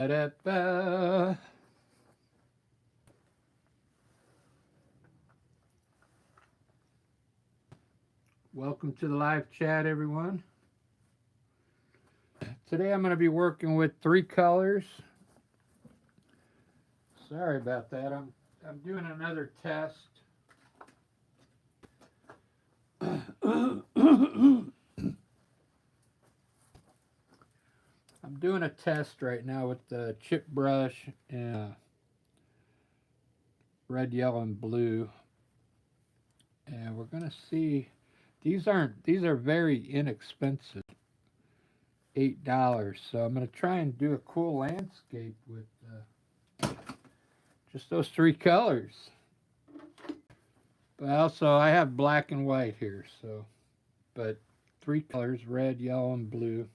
Da-da-ba. Welcome to the live chat, everyone. Today I'm going to be working with 3 colors. Sorry about that. I'm doing another test. I'm doing a test right now with the chip brush and red, yellow, and blue. And we're going to see, these are very inexpensive. $8. So I'm going to try and do a cool landscape with just those 3 colors. But also I have black and white here, so, but 3 colors, red, yellow, and blue.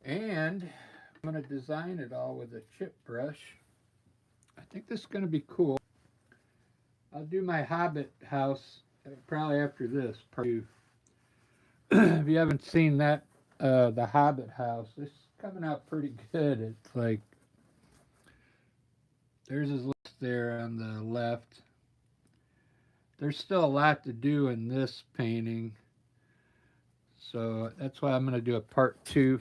And I'm going to design it all with a chip brush. I think this is going to be cool. I'll do my Hobbit house probably after this, part 2. If you haven't seen that, the Hobbit house, this is coming out pretty good. It's like, there's his list there on the left. There's still a lot to do in this painting, so that's why I'm going to do a part 2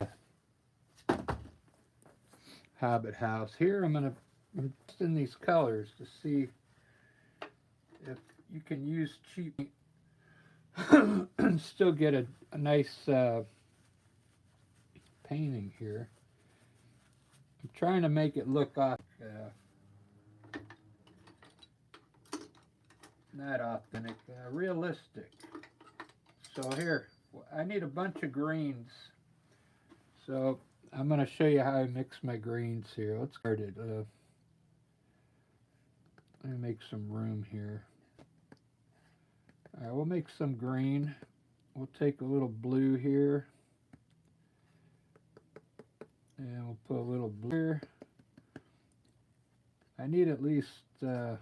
Hobbit house. Here I'm just in these colors to see if you can use cheap and still get a nice painting here. I'm trying to make it look not authentic, realistic. So here, I need a bunch of greens. So I'm going to show you how I mix my greens here. Let's start it. Let me make some room here. All right, we'll make some green. We'll take a little blue here. And we'll put a little blue here. I need at least, I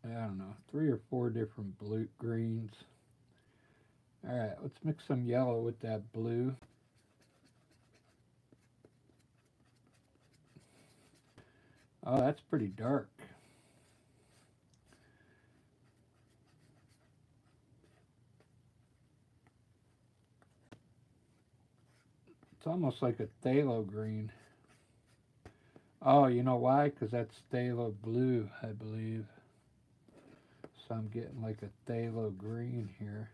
don't know, 3 or 4 different blue greens. All right, let's mix some yellow with that blue. Oh, that's pretty dark. It's almost like a phthalo green. Oh, you know why? Because that's phthalo blue, I believe. So I'm getting like a phthalo green here.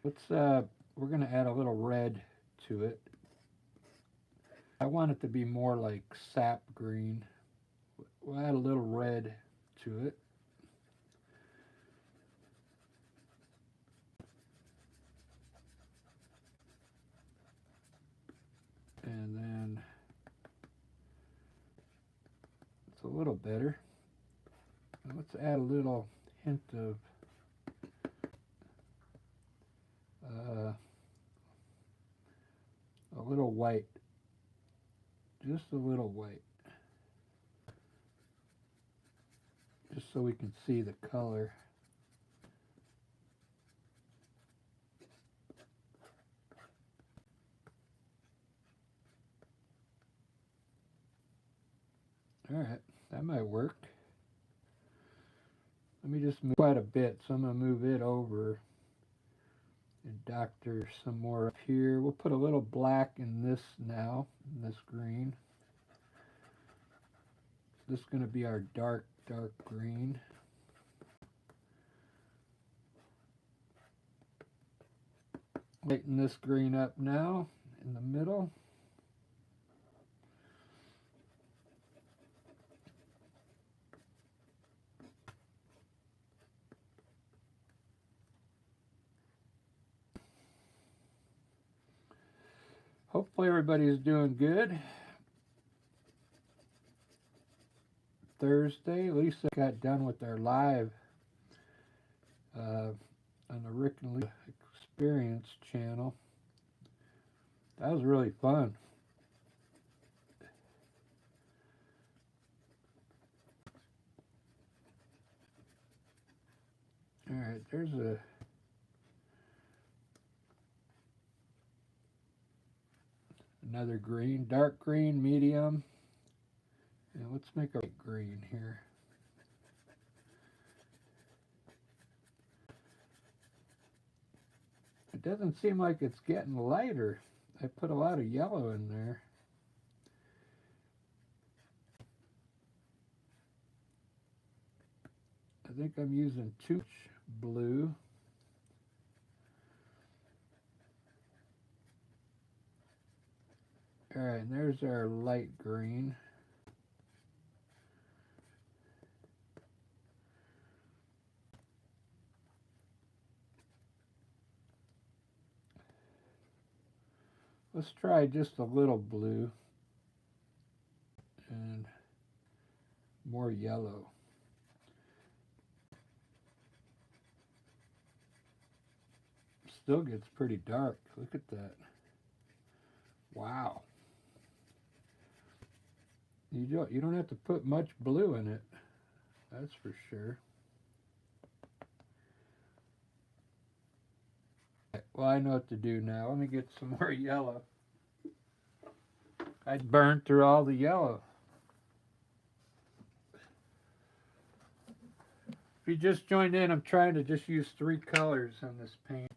Let's we're gonna add a little red to it. I want it to be more like sap green. We'll add a little red to it. And then it's a little better. Now let's add a little hint of a little white, just a little white, just so we can see the color. All right, that might work. Let me just move quite a bit, so I'm going to move it over and doctor some more up here. We'll put a little black in this now, in this green. This is going to be our dark green. Lighten this green up now in the middle. Hopefully everybody's doing good. Thursday, Lisa got done with our live on the Rick and Lisa Experience channel. That was really fun. All right, there's a Another green, dark green, medium. And let's make a light green here. It doesn't seem like it's getting lighter. I put a lot of yellow in there. I think I'm using too much blue. Alright, and there's our light green. Let's try just a little blue and more yellow. Still gets pretty dark. Look at that. Wow. You don't have to put much blue in it. That's for sure. Well, I know what to do now. Let me get some more yellow. I burned through all the yellow. If you just joined in, I'm trying to just use 3 colors on this paint.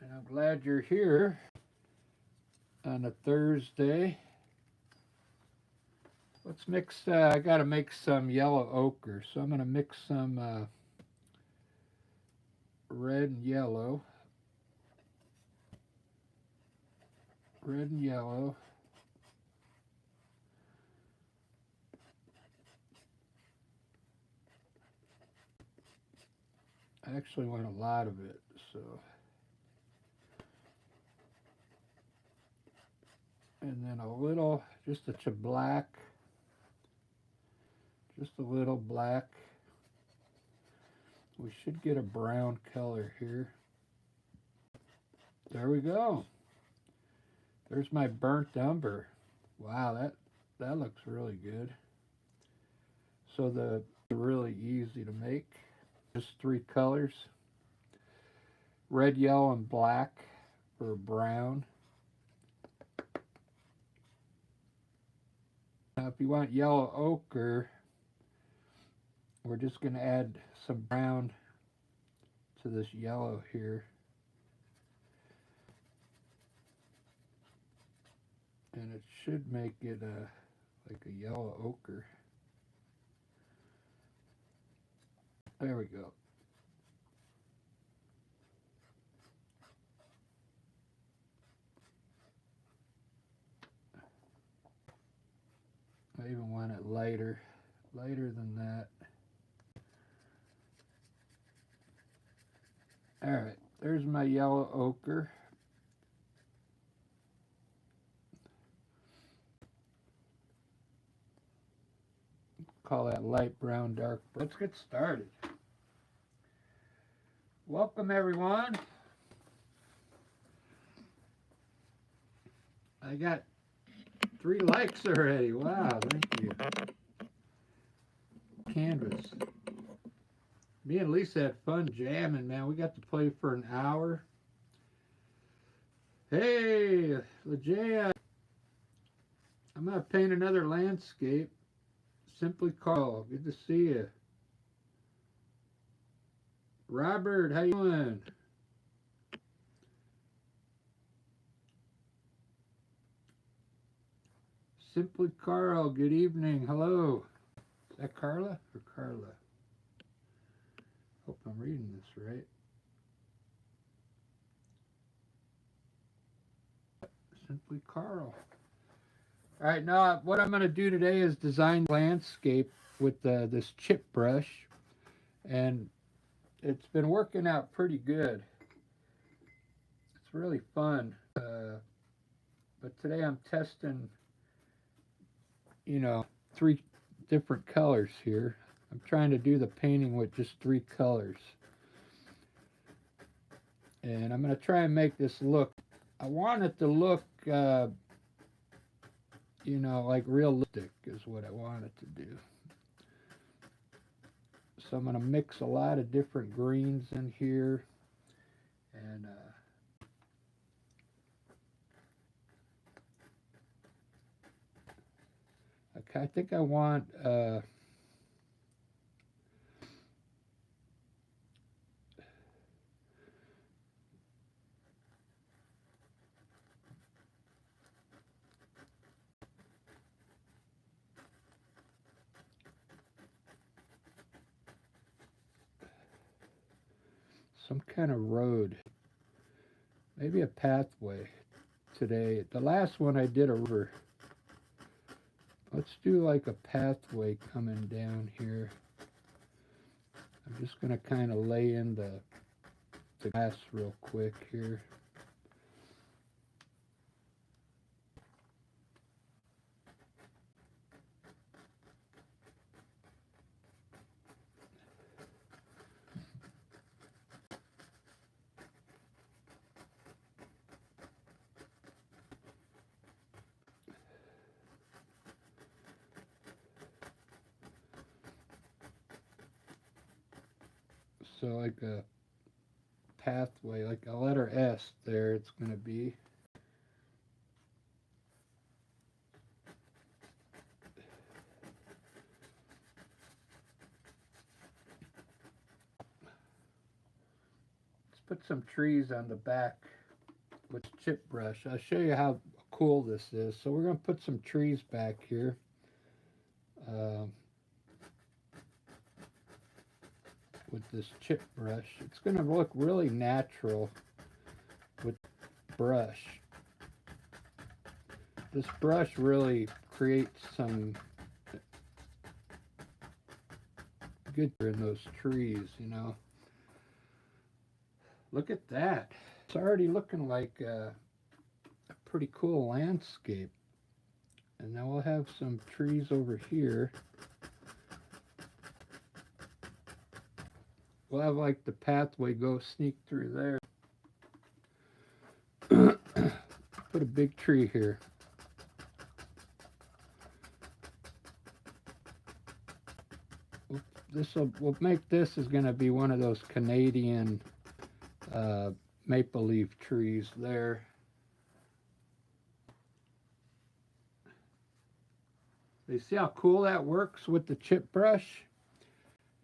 And I'm glad you're here on a Thursday. Let's mix, I gotta make some yellow ochre, so I'm gonna mix some red and yellow. Red and yellow. I actually want a lot of it, so. And then a little, just a black. Just a little black. We should get a brown color here. There we go. There's my burnt umber. Wow, that looks really good. So they're really easy to make. Just 3 colors. Red, yellow, and black for brown. Now if you want yellow ochre, we're just going to add some brown to this yellow here. And it should make it like a yellow ochre. There we go. I even want it lighter than that. Alright, there's my yellow ochre. Call that light brown, dark brown. Let's get started. Welcome everyone. I got 3 likes already. Wow, thank you. Canvas. Me and Lisa had fun jamming, man. We got to play for an hour. Hey, Lejea. I'm going to paint another landscape. Simply Carl, good to see you. Robert, how you doing? Simply Carl, good evening. Hello. Is that Carla or Carla? Hope I'm reading this right. Simply Carl. All right, now what I'm going to do today is design landscape with this chip brush, and it's been working out pretty good. It's really fun, but today I'm testing, 3 different colors here. I'm trying to do the painting with just 3 colors, and I'm going to try and make this look. I want it to look you know, like realistic is what I want it to do. So I'm going to mix a lot of different greens in here. And I think I want some kind of road, maybe a pathway today. The last one I did a river. Let's do like a pathway coming down here. I'm just going to kind of lay in the grass real quick here. So like a pathway, like a letter S there it's going to be. Let's put some trees on the back with chip brush. I'll show you how cool this is. So we're going to put some trees back here. With this chip brush. It's going to look really natural with brush. This brush really creates some good in those trees, you know. Look at that. It's already looking like a pretty cool landscape. And now we'll have some trees over here. We'll have like the pathway go sneak through there. Put a big tree here. We'll make this is going to be one of those Canadian maple leaf trees there. You see how cool that works with the chip brush?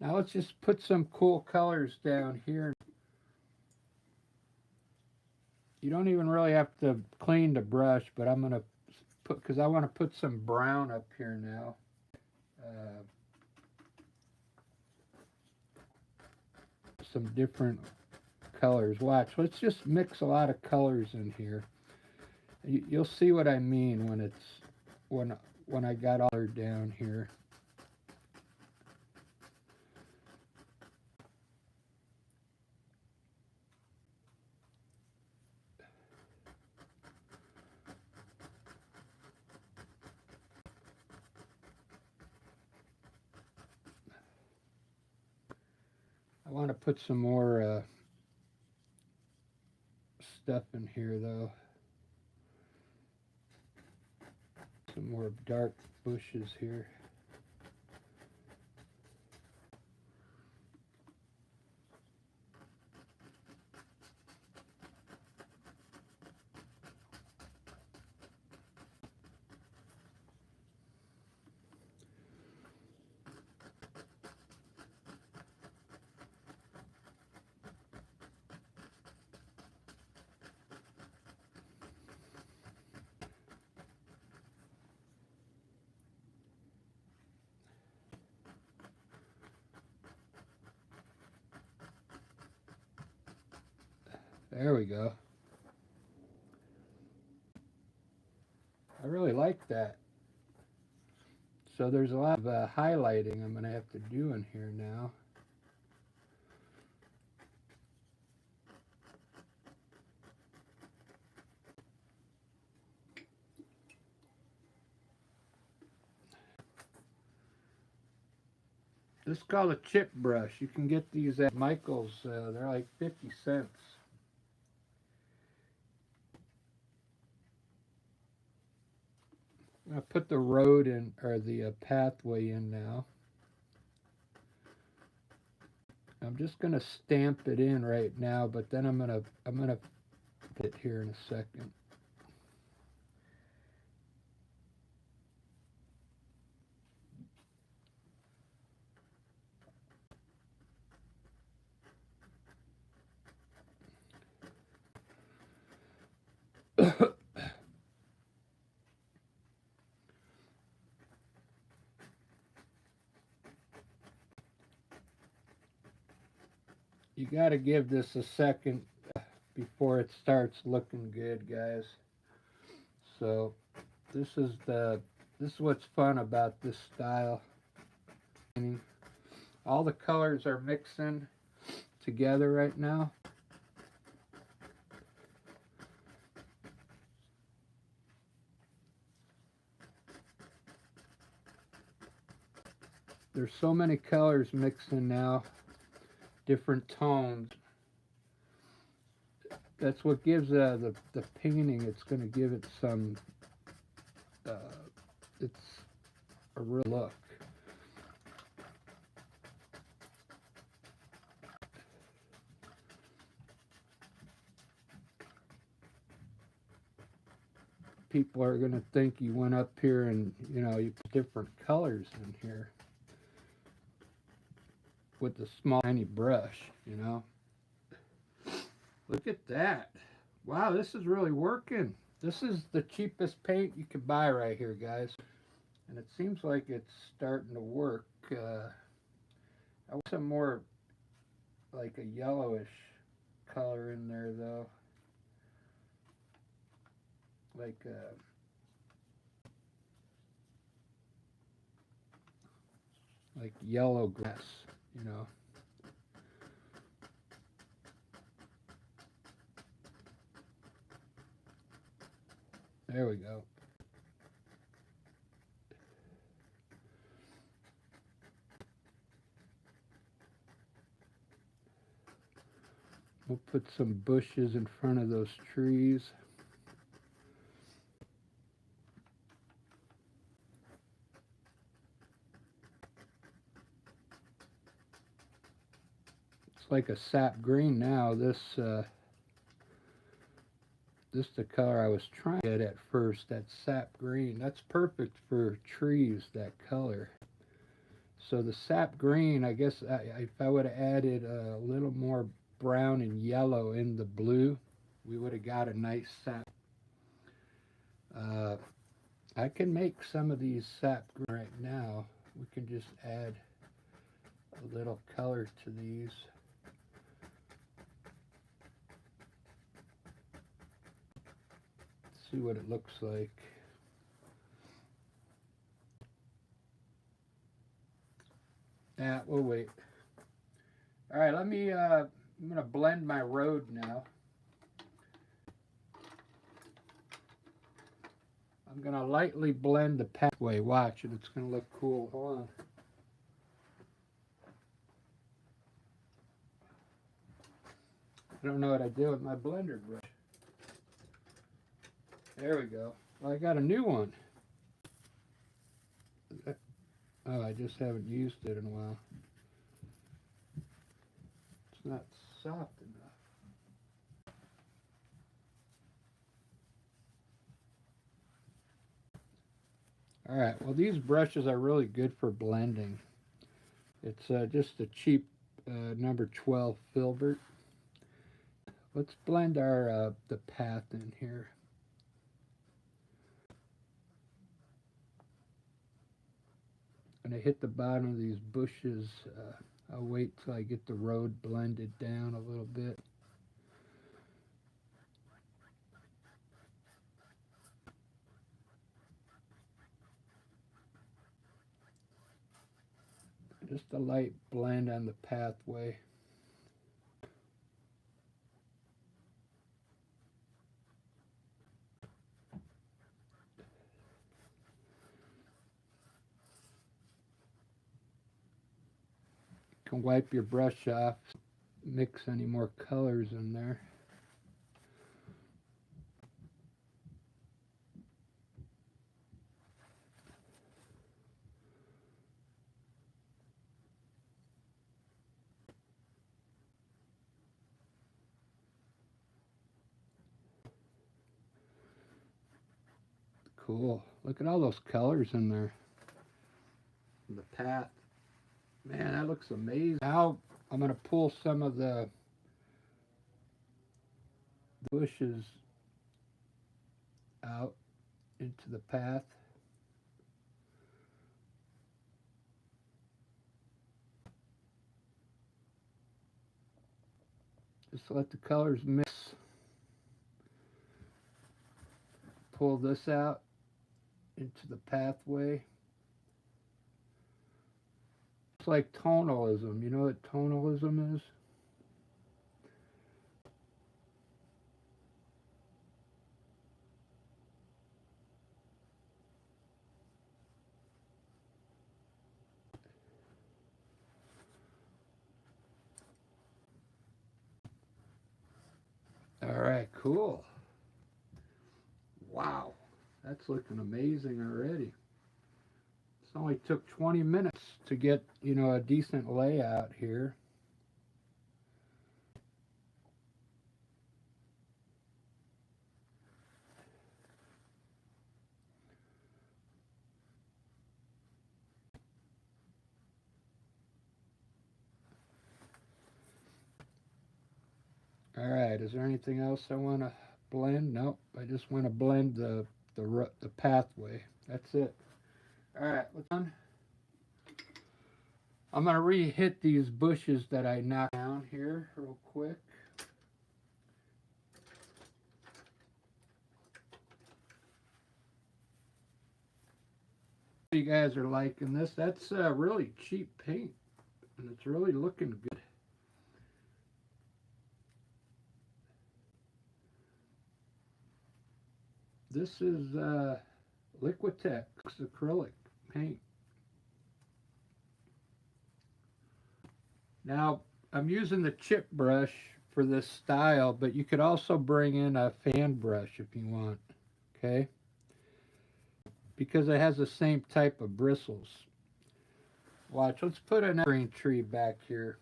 Now let's just put some cool colors down here. You don't even really have to clean the brush, but I'm going to put, because I want to put some brown up here now. Some different colors. Watch, let's just mix a lot of colors in here. You'll see what I mean when it's, when I got all down here. I want to put some more stuff in here though. Some more dark bushes here. There we go. I really like that. So there's a lot of highlighting I'm going to have to do in here now. This is called a chip brush. You can get these at Michael's. They're like 50 cents. I'm I put the road in, or the pathway in now. I'm just gonna stamp it in right now, but then I'm gonna put it here in a second. You got to give this a second before it starts looking good, guys. So this is what's fun about this style. All the colors are mixing together right now. There's so many colors mixing now, different tones. That's what gives the painting. It's going to give it some. Uh, it's a real look. People are going to think you went up here and you put different colors in here with the small tiny brush. Look at that. Wow, this is really working. This is the cheapest paint you can buy right here, guys. And it seems like it's starting to work. I want some more like a yellowish color in there though. Like yellow grass. There we go. We'll put some bushes in front of those trees. It's like a sap green now. This the color I was trying to get at first, that sap green. That's perfect for trees, that color. So the sap green, I guess if I would have added a little more brown and yellow in the blue, we would have got a nice sap. I can make some of these sap green right now. We can just add a little color to these. See what it looks like. Yeah, we'll wait. All right, I'm gonna blend my road now. I'm gonna lightly blend the pathway. Watch it, it's gonna look cool. Hold on. I don't know what I did with my blender brush. There we go. Well, I got a new one. Oh, I just haven't used it in a while. It's not soft enough. All right, well, these brushes are really good for blending. It's just a cheap number 12 filbert. Let's blend our the path in here. When I hit the bottom of these bushes, I'll wait till I get the road blended down a little bit. Just a light blend on the pathway. You can wipe your brush off, mix any more colors in there. cool. Look at all those colors in there. The path. Man, that looks amazing. Now I'm going to pull some of the bushes out into the path. Just let the colors mix. Pull this out into the pathway. It's like tonalism. You know what tonalism is? All right, cool. Wow, that's looking amazing already. It only took 20 minutes to get, you know, a decent layout here. All right, is there anything else I want to blend? Nope, I just want to blend the pathway. That's it. All right, let's on. I'm going to re-hit these bushes that I knocked down here real quick. You guys are liking this. That's really cheap paint, and it's really looking good. This is Liquitex acrylic paint. Now, I'm using the chip brush for this style, but you could also bring in a fan brush if you want, okay? Because it has the same type of bristles. Watch, let's put an evergreen tree back here.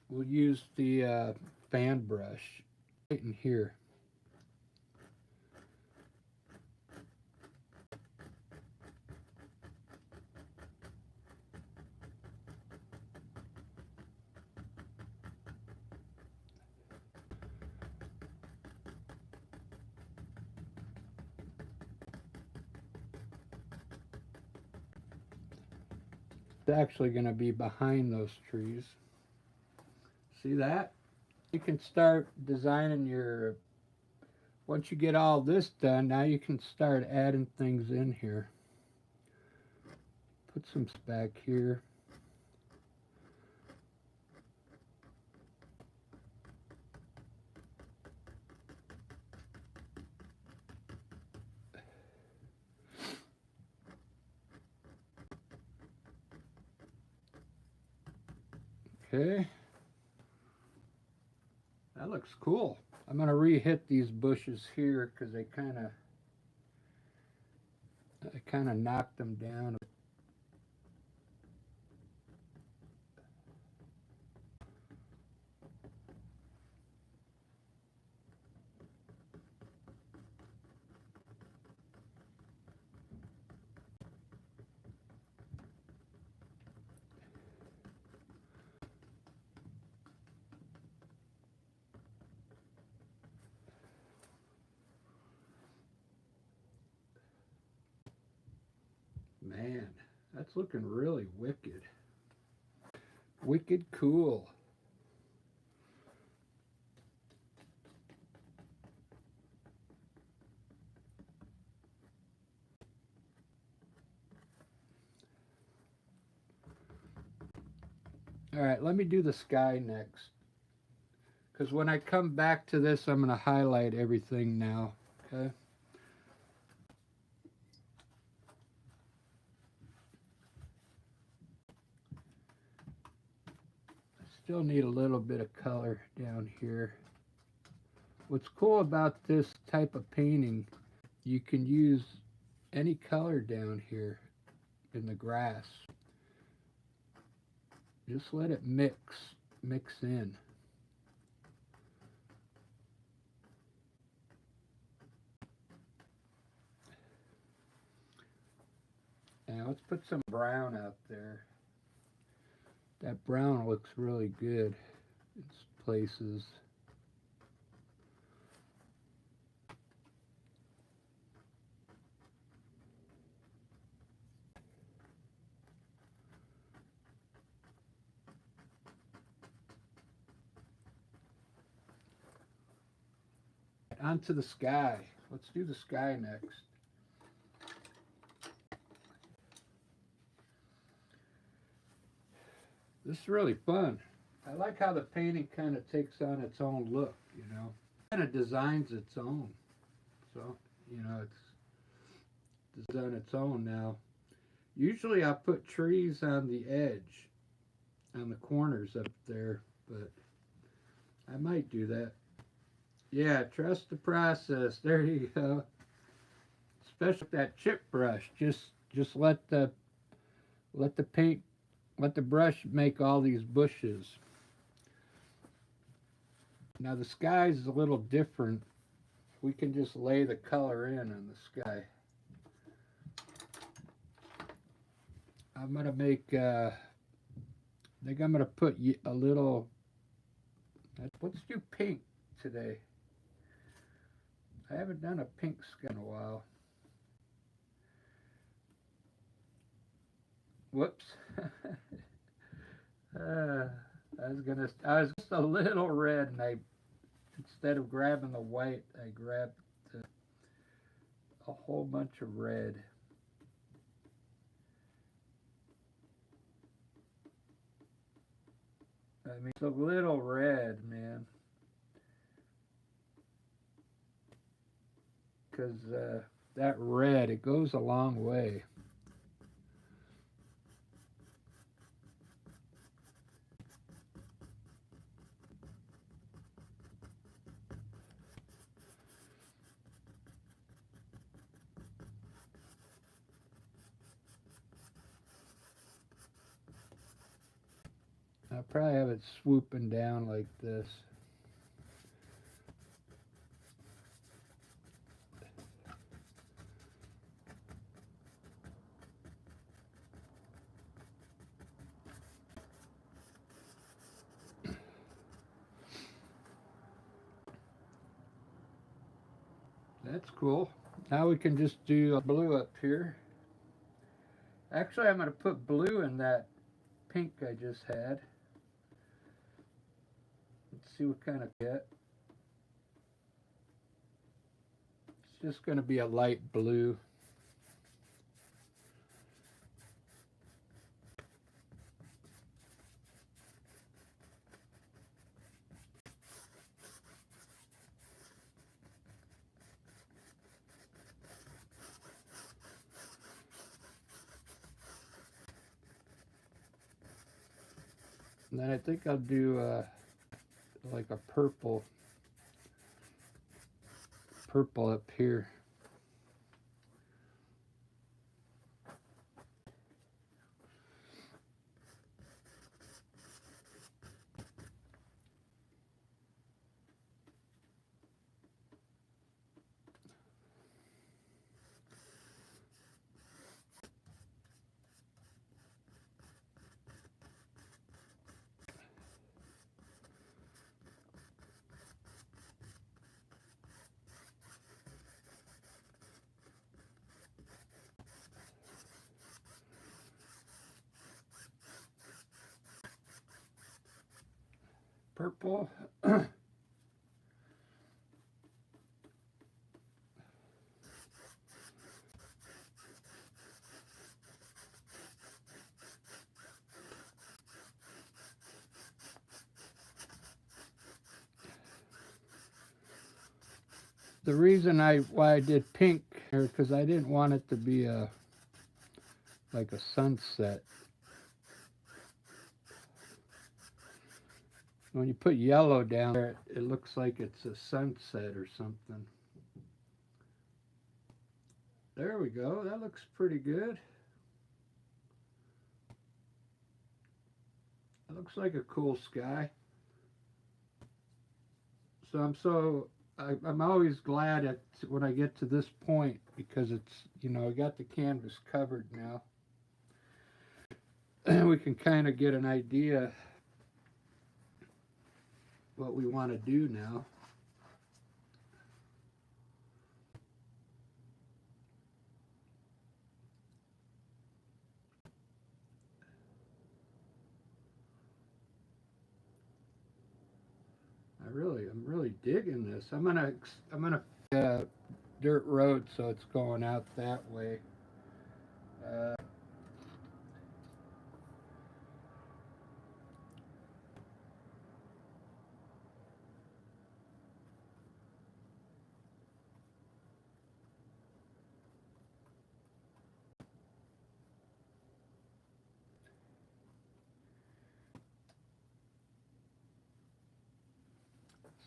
We'll use the fan brush right in here. It's actually going to be behind those trees. See that? You can start designing your, once you get all this done, now you can start adding things in here. Put some back here. Okay. That looks cool. I'm going to re-hit these bushes here because I kind of knocked them down. Man, that's looking really wicked. Wicked cool. All right, let me do the sky next. Because when I come back to this, I'm going to highlight everything now. Okay. Still need a little bit of color down here. What's cool about this type of painting, you can use any color down here in the grass. Just let it mix in. let's put some brown out there. That brown looks really good in places. Onto the sky. Let's do the sky next. This is really fun. I like how the painting kind of takes on its own look, you know. Kind of designs its own. So, you know, it's designed its own now. Usually I put trees on the edge, on the corners up there, but I might do that. Yeah, trust the process. There you go. Especially with that chip brush. Just let the paint let the brush make all these bushes. Now the sky is a little different. We can just lay the color in on the sky. I'm gonna make. I think I'm gonna put a little. Let's do pink today. I haven't done a pink sky in a while. Whoops. I was just a little red, and instead of grabbing the white, I grabbed a whole bunch of red. I mean, it's a little red, man. Because that red, it goes a long way. I'll probably have it swooping down like this. That's cool. Now we can just do a blue up here. Actually, I'm going to put blue in that pink I just had. Let's see what kind of get. It's just going to be a light blue. And then I think I'll do like a purple up here. Purple. The reason why I did pink here, because I didn't want it to be like a sunset. When you put yellow down there, it looks like it's a sunset or something. There we go. That looks pretty good. It looks like a cool sky. So I'm always glad when I get to this point, because it's, you know, I got the canvas covered now. we can kind of get an idea what we want to do now. I'm really digging this. I'm gonna dirt road, so it's going out that way. Uh,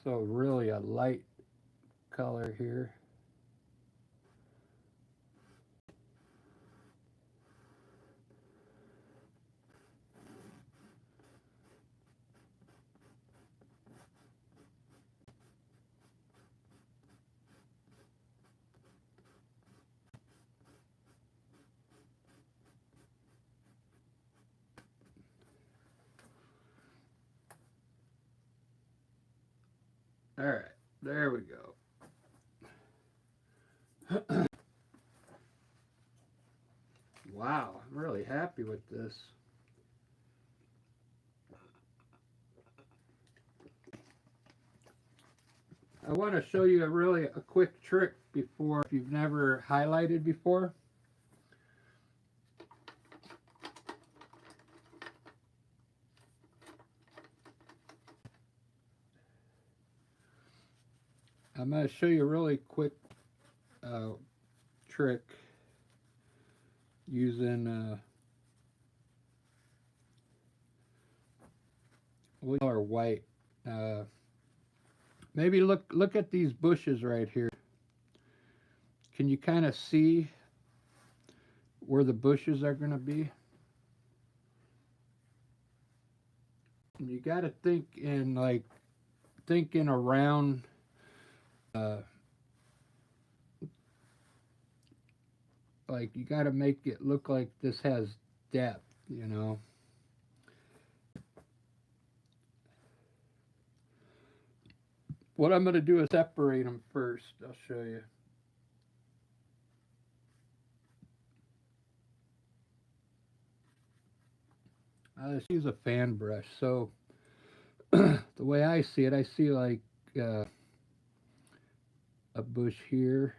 so really a light color here. All right, there we go. Wow, I'm really happy with this. I want to show you a quick trick before, if you've never highlighted before. I'm going to show you a really quick uh, trick using color white. Maybe look at these bushes right here. Can you kind of see where the bushes are going to be? And you got to think in thinking around. Uh, like you got to make it look like this has depth, you know. What I'm going to do is separate them first. I'll show you. Let's use a fan brush. So the way I see it, I see like uh, a bush here,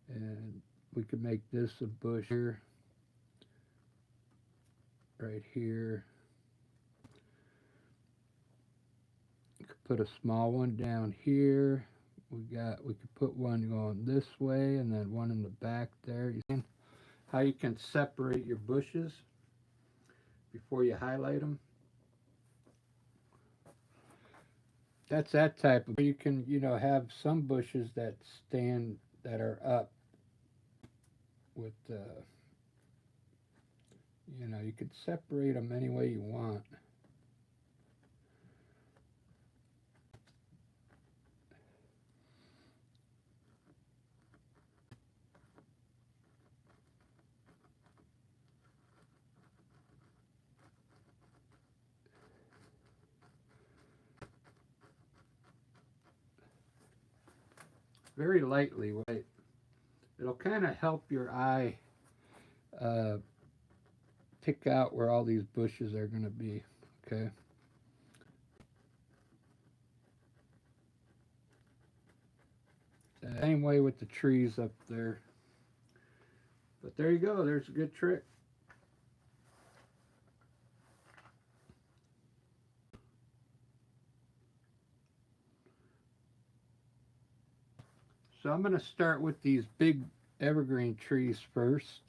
and we could make this a bush here, right here. We could put a small one down here. We could put one going this way, and then one in the back there. You see how you can separate your bushes before you highlight them? That's that type of. You can, have some bushes that stand that are up with, you could separate them any way you want. Very lightly, right? It'll kind of help your eye uh, pick out where all these bushes are going to be. Okay. Same way with the trees up there. But there you go. There's a good trick. So I'm going to start with these big evergreen trees first.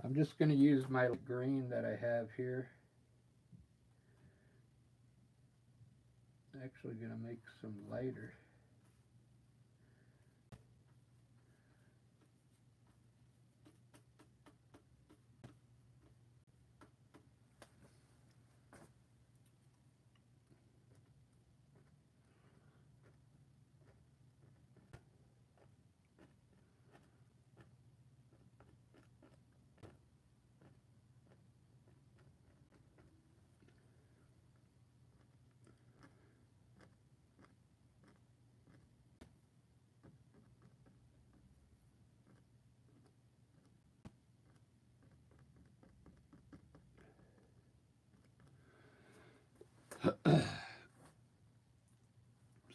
I'm just going to use my green that I have here. Actually going to make some lighter.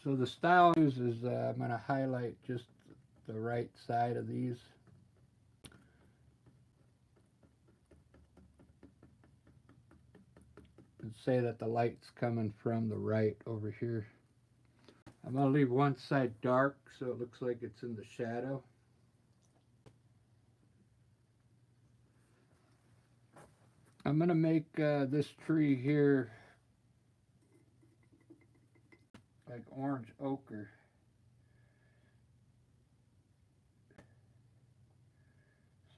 So the style I use is I'm going to highlight just the right side of these. And say that the light's coming from the right over here. I'm going to leave one side dark so it looks like it's in the shadow. I'm going to make this tree here like orange ochre.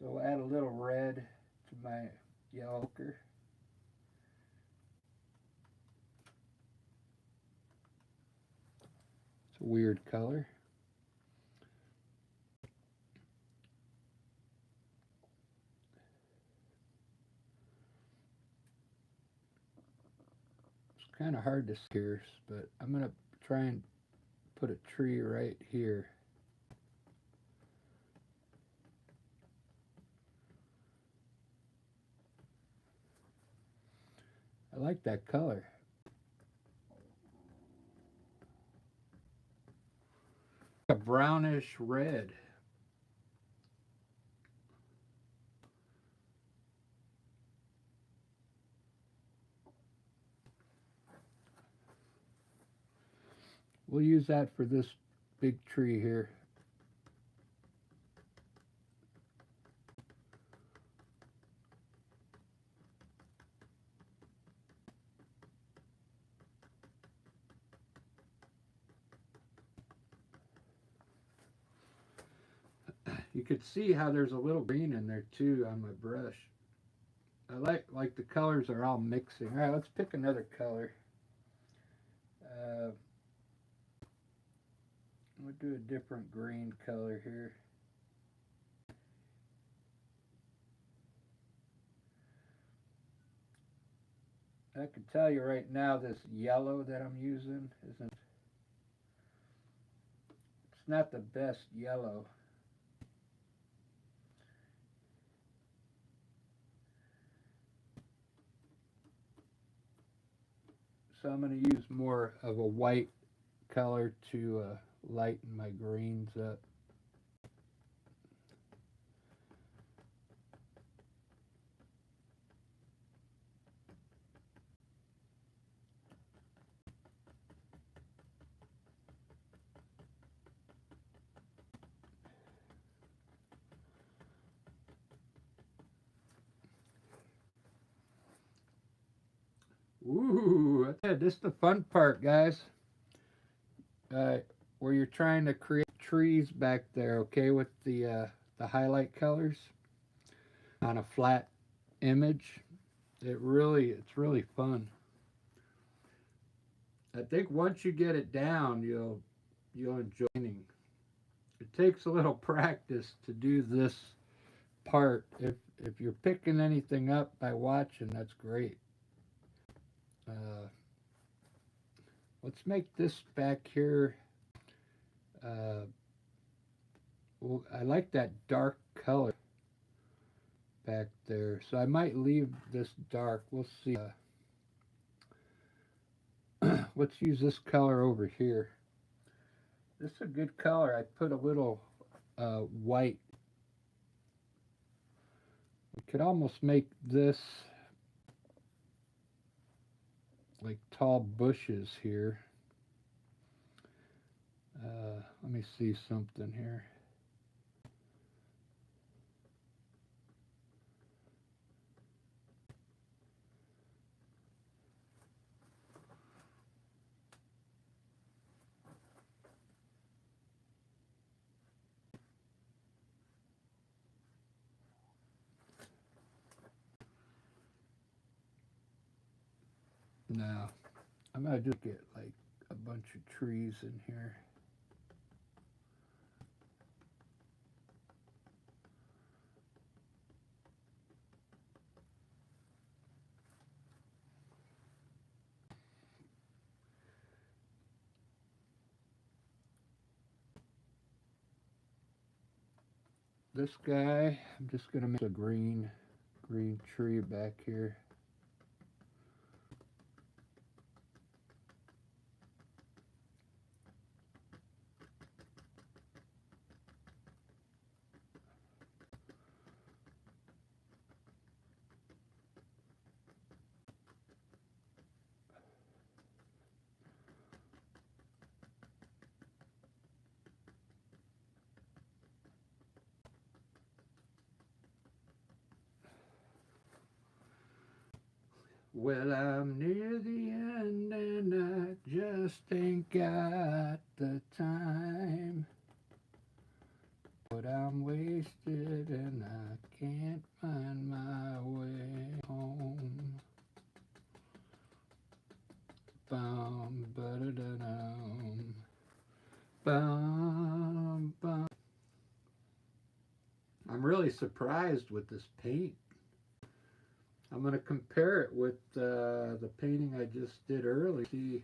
So add a little red to my yellow ochre. It's a weird color. It's kind of hard to see, but I'm going to try and put a tree right here. I like that color. A brownish red. We'll use that for this big tree here. You could see how there's a little green in there too on my brush. I like the colors are all mixing. All right, let's pick another color. We'll do a different green color here. I can tell you right now this yellow that I'm using it's not the best yellow. So I'm going to use more of a white color to lighten my greens up. Ooh, this is the fun part, guys. Where you're trying to create trees back there, okay, with the highlight colors on a flat image. It's really fun. I think once you get it down, you'll enjoy it. It takes a little practice to do this part. If you're picking anything up by watching, that's great. Let's make this back here. Well, I like that dark color back there, so I might leave this dark. We'll see. Let's use this color over here. This is a good color. I put a little white. We could almost make this like tall bushes here. Let me see something here. Now, I'm going to just get like a bunch of trees in here. This guy, I'm just going to make a green tree back here. Well, I'm near the end and I just ain't got the time. But I'm wasted and I can't find my way home. Bum, ba-da-da-dum. Bum, bum. I'm really surprised with this paint. I'm going to compare it with the painting I just did earlier. See,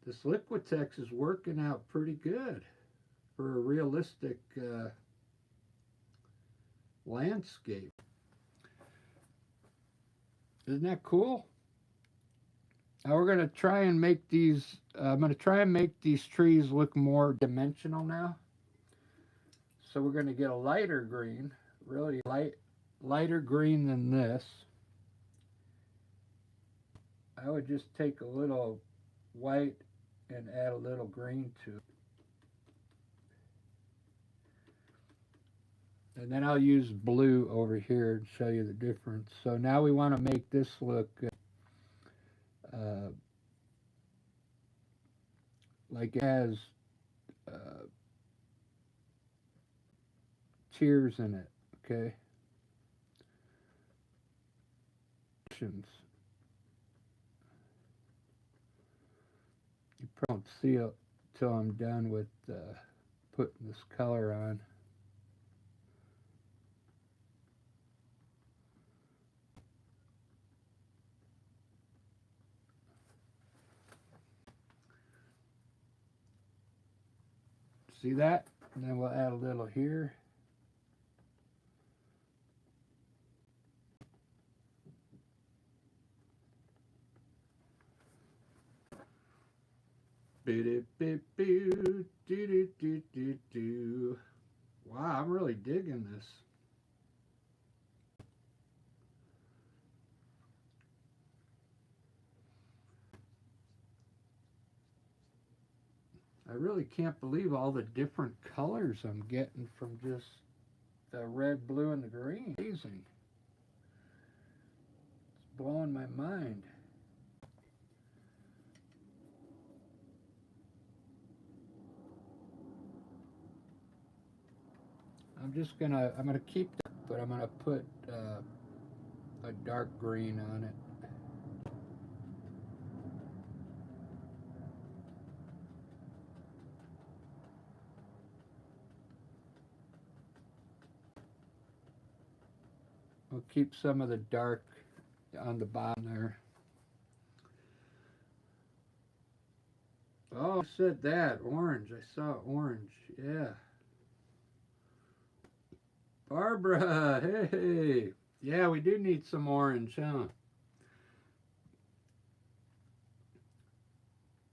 this Liquitex is working out pretty good for a realistic landscape. Isn't that cool? Now we're going to try and make these, I'm going to try and make these trees look more dimensional now. So we're going to get a lighter green, really lighter green than this. I would just take a little white and add a little green to it. And then I'll use blue over here and show you the difference. So now we want to make this look like it has tears in it, okay? You probably won't see it till I'm done with putting this color on. See that? And then we'll add a little here. Wow, I'm really digging this. I really can't believe all the different colors I'm getting from just the red, blue, and the green. Amazing. It's blowing my mind. I'm gonna keep that, but I'm gonna put a dark green on it. We'll keep some of the dark on the bottom there. Oh, I said that. Orange. I saw orange. Yeah. Barbara, hey. Yeah, we do need some orange, huh?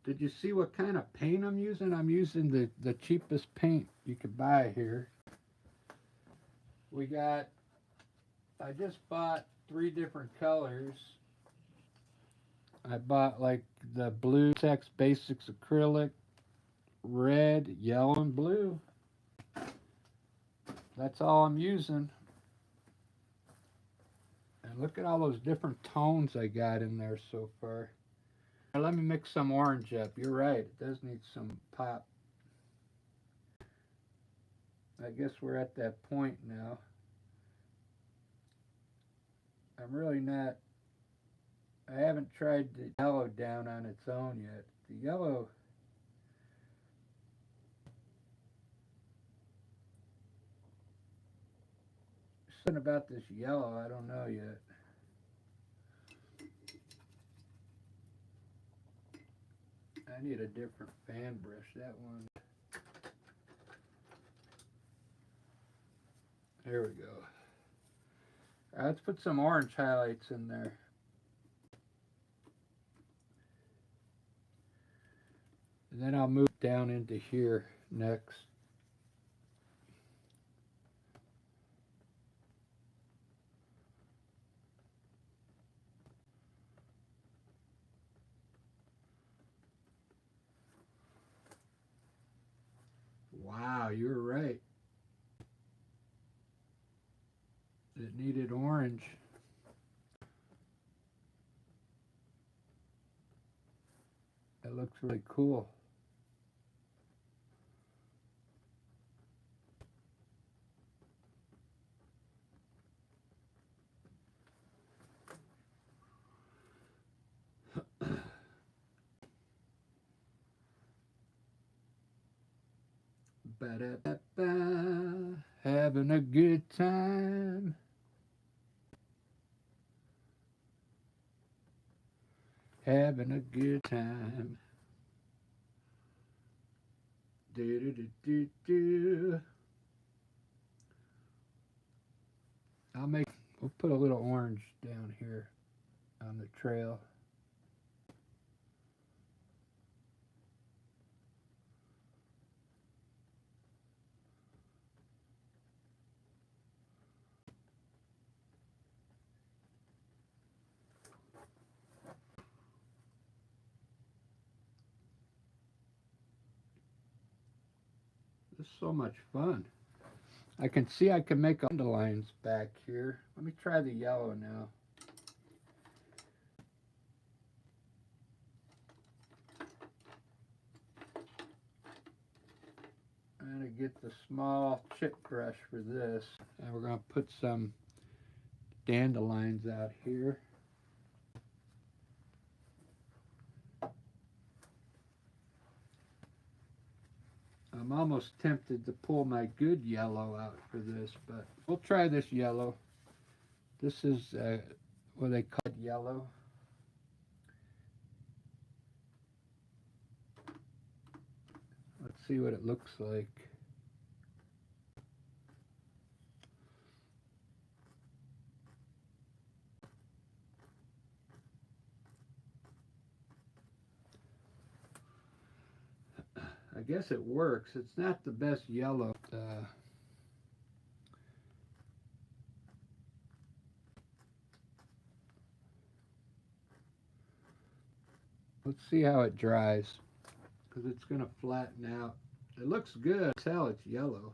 Did you see what kind of paint I'm using? I'm using the cheapest paint you could buy here. I just bought 3 different colors. I bought like the blue Tex Basics acrylic, red, yellow, and blue. That's all I'm using. And look at all those different tones I got in there so far. Now let me mix some orange up. You're right, it does need some pop. I guess we're at that point now. I'm really not, I haven't tried the yellow down on its own yet. The yellow, something about this yellow, I don't know yet. I need a different fan brush. That one. There we go. All right, let's put some orange highlights in there. And then I'll move down into here next. Wow, you were right. It needed orange. That looks really cool. Ba-da-ba-ba, having a good time. Having a good time. Do do do do do. We'll put a little orange down here on the trail. This is so much fun. I can see I can make underlines back here. Let me try the yellow now. I'm going to get the small chip brush for this. And we're going to put some dandelions out here. I'm almost tempted to pull my good yellow out for this, but we'll try this yellow. This is what they call yellow. Let's see what it looks like. I guess it works. It's not the best yellow. Let's see how it dries, because it's going to flatten out. It looks good. Tell it's yellow.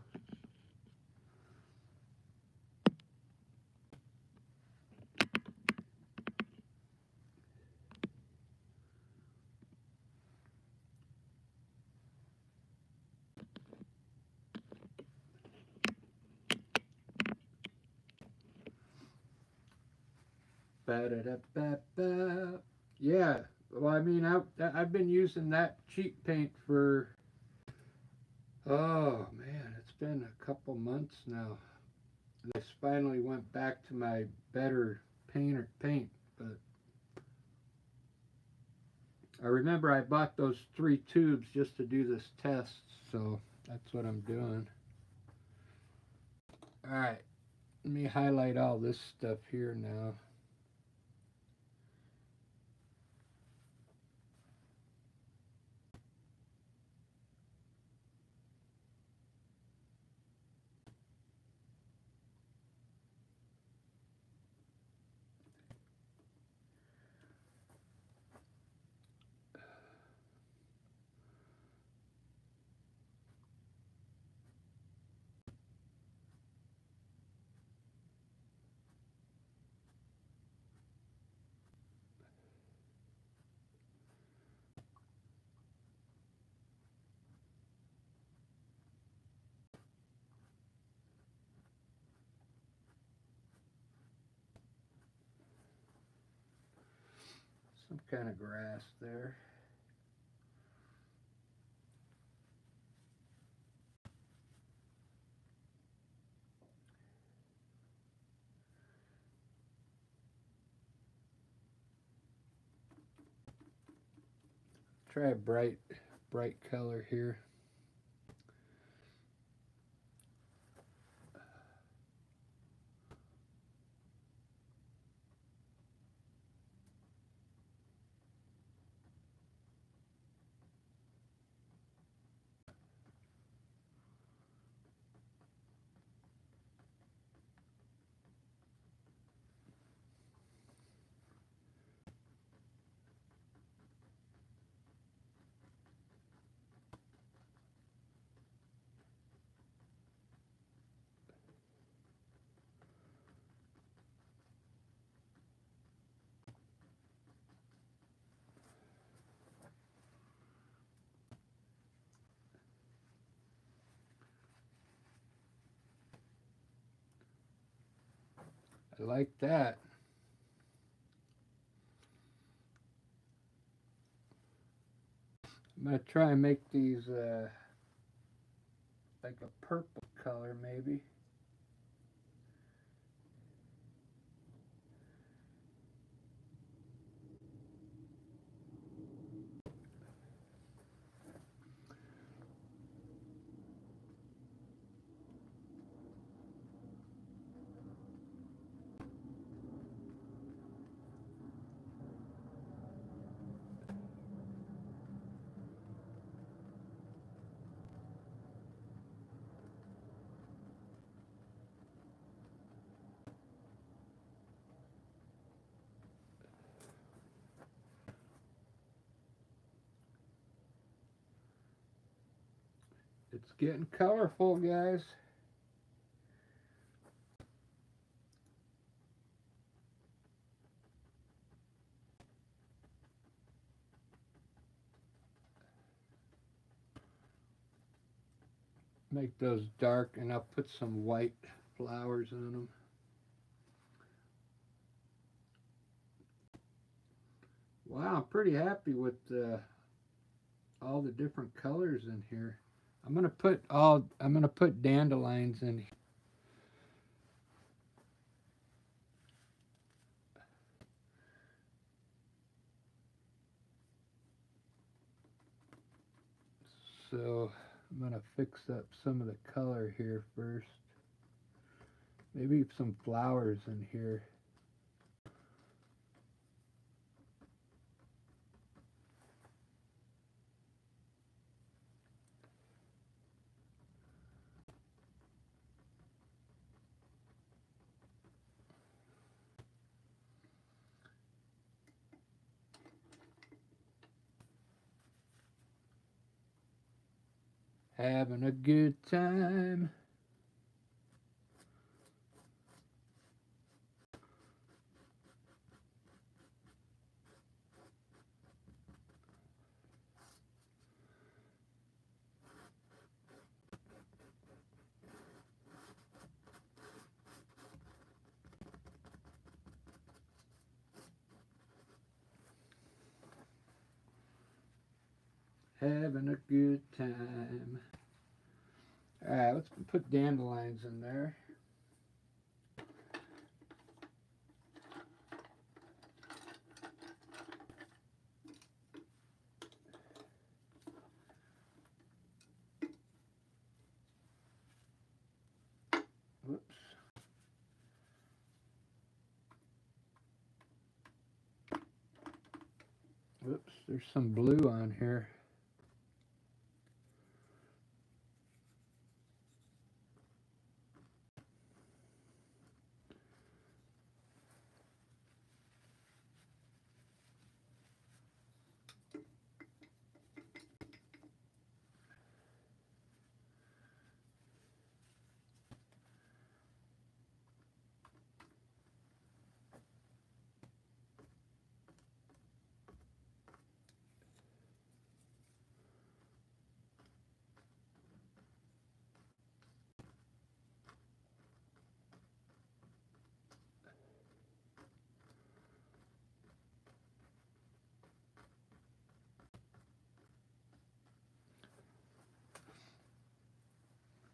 Ba-da-da-ba-ba. Yeah, well, I mean, I've been using that cheap paint for, oh man, it's been a couple months now. I finally went back to my better paint, but I remember I bought those 3 tubes just to do this test, so that's what I'm doing. Alright, let me highlight all this stuff here now. Some kind of grass there. Try a bright color here. I like that. I'm going to try and make these like a purple color maybe. It's getting colorful, guys. Make those dark and I'll put some white flowers on them. Wow, I'm pretty happy with all the different colors in here. I'm gonna put dandelions in here. So I'm gonna fix up some of the color here first. Maybe some flowers in here. Having a good time. Having a good time. Alright, let's put dandelions in there. Whoops. Whoops, there's some blue on here.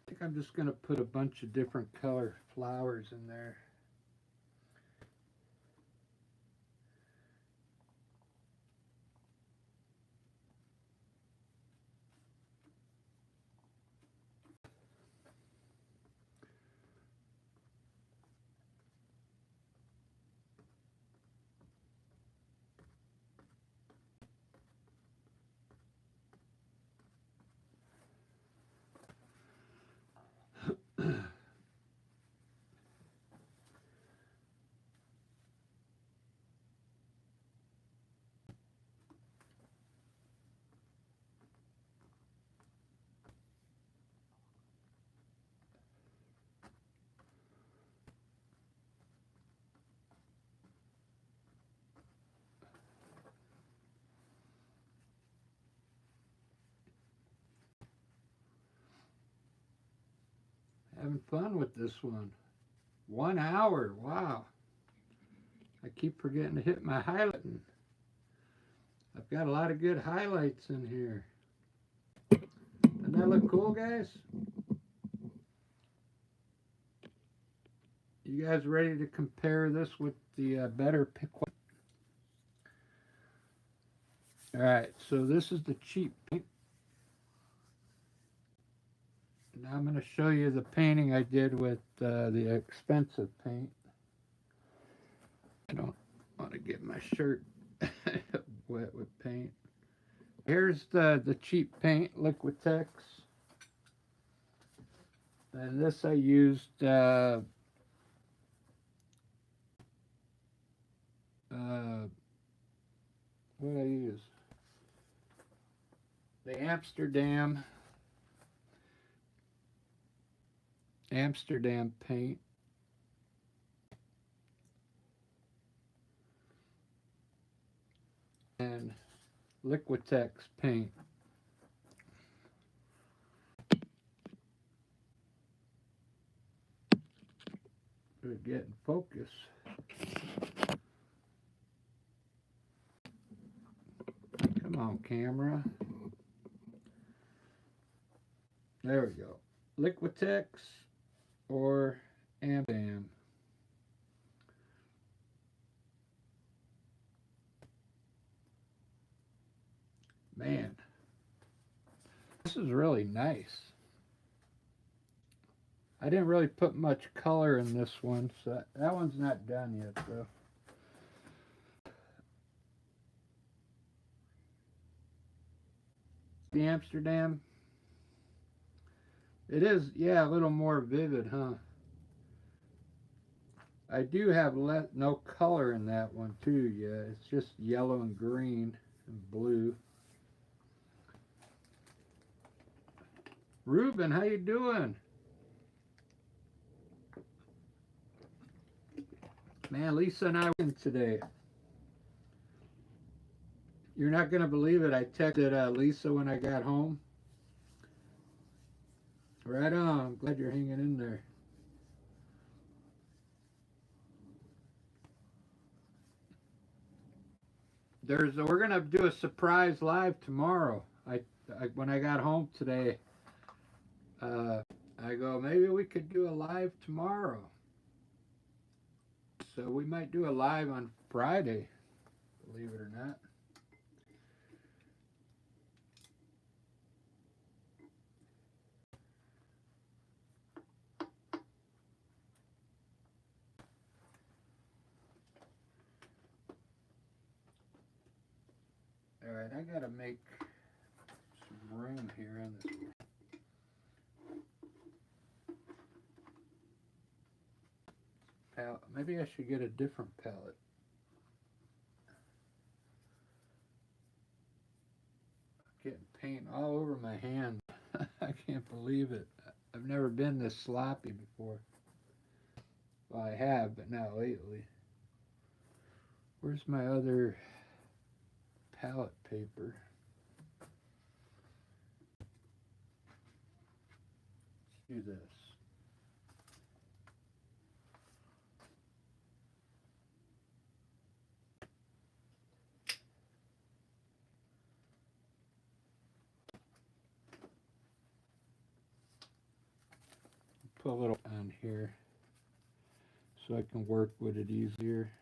I think I'm just going to put a bunch of different color flowers in there. Having fun with this one. 1 hour. Wow. I keep forgetting to hit my highlighting. I've got a lot of good highlights in here. Doesn't that look cool, guys? You guys ready to compare this with the better pick one? Alright, so this is the cheap paint. Now I'm going to show you the painting I did with the expensive paint. I don't want to get my shirt wet with paint. Here's the cheap paint, Liquitex. And this I used what did I use? The Amsterdam paint. And Liquitex paint. We're getting focus. Come on, camera. There we go. Liquitex or Amsterdam. Man, this is really nice. I didn't really put much color in this one, so that one's not done yet, though. The Amsterdam. It is, yeah, a little more vivid, huh? I do have no color in that one, too, yeah. It's just yellow and green and blue. Ruben, how you doing? Man, Lisa and I were in today. You're not going to believe it. I texted Lisa when I got home. Right on. I'm glad you're hanging in there. We're going to do a surprise live tomorrow. When I got home today, I go, maybe we could do a live tomorrow. So we might do a live on Friday, believe it or not. Alright, I gotta make some room here in this. Palette. Maybe I should get a different palette. Getting paint all over my hand. I can't believe it. I've never been this sloppy before. Well, I have, but not lately. Where's my other palette paper? Let's do this. Put a little on here so I can work with it easier.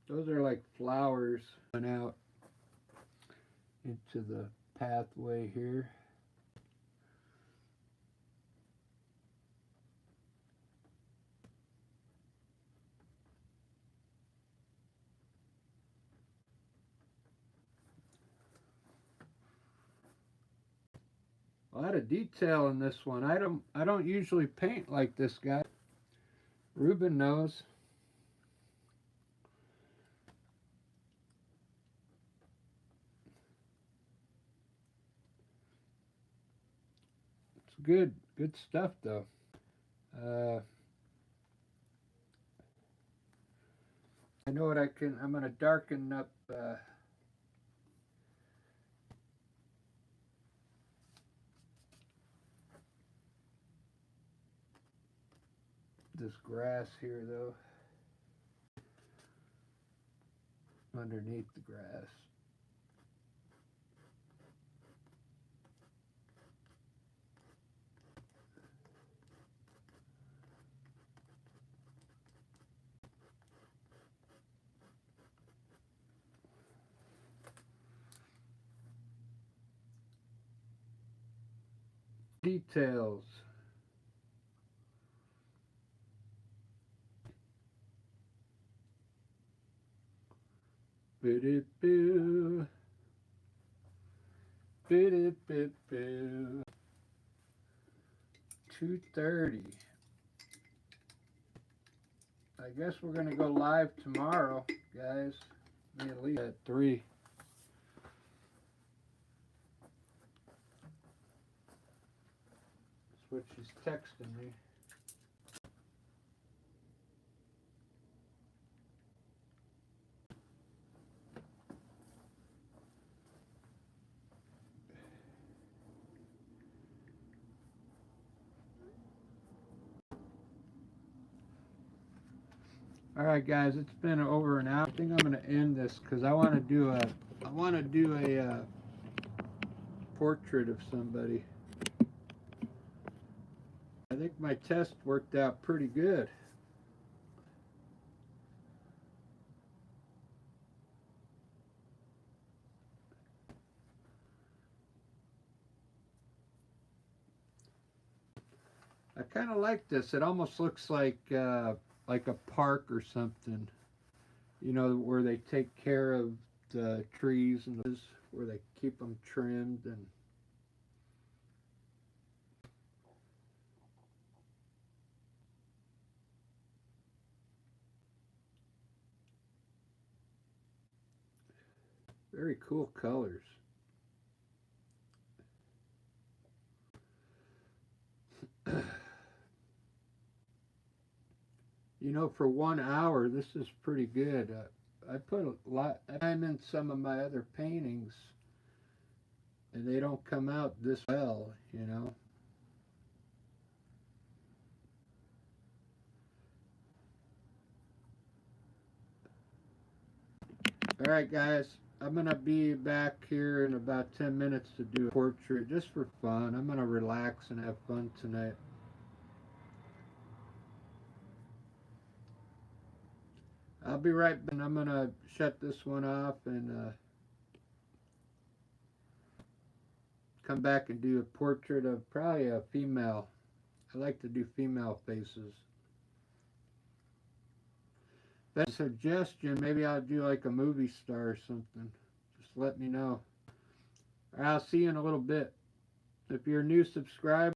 Those are like flowers going out into the pathway here. A lot of detail in this one. I don't usually paint like this, guy. Ruben knows. It's good stuff though. Uh, I know what I'm gonna darken up this grass here though. Underneath the grass. Details. Boo-doo-boo. Boo-doo-boo-boo. 2:30. I guess we're gonna go live tomorrow, guys. Me and Lee at 3. That's what she's texting me. All right, guys, it's been over an hour. I think I'm gonna end this because I want to do a portrait of somebody. I think my test worked out pretty good. I kind of like this. It almost looks like a park or something. You know, where they take care of the trees and where they keep them trimmed and. Very cool colors. You know, for 1 hour, this is pretty good. I put a lot of time in some of my other paintings, and they don't come out this well, you know. All right, guys, I'm going to be back here in about 10 minutes to do a portrait just for fun. I'm going to relax and have fun tonight. I'll be right back. I'm going to shut this one off and come back and do a portrait of probably a female. I like to do female faces. That's a suggestion. Maybe I'll do like a movie star or something. Just let me know. I'll see you in a little bit. If you're a new subscriber,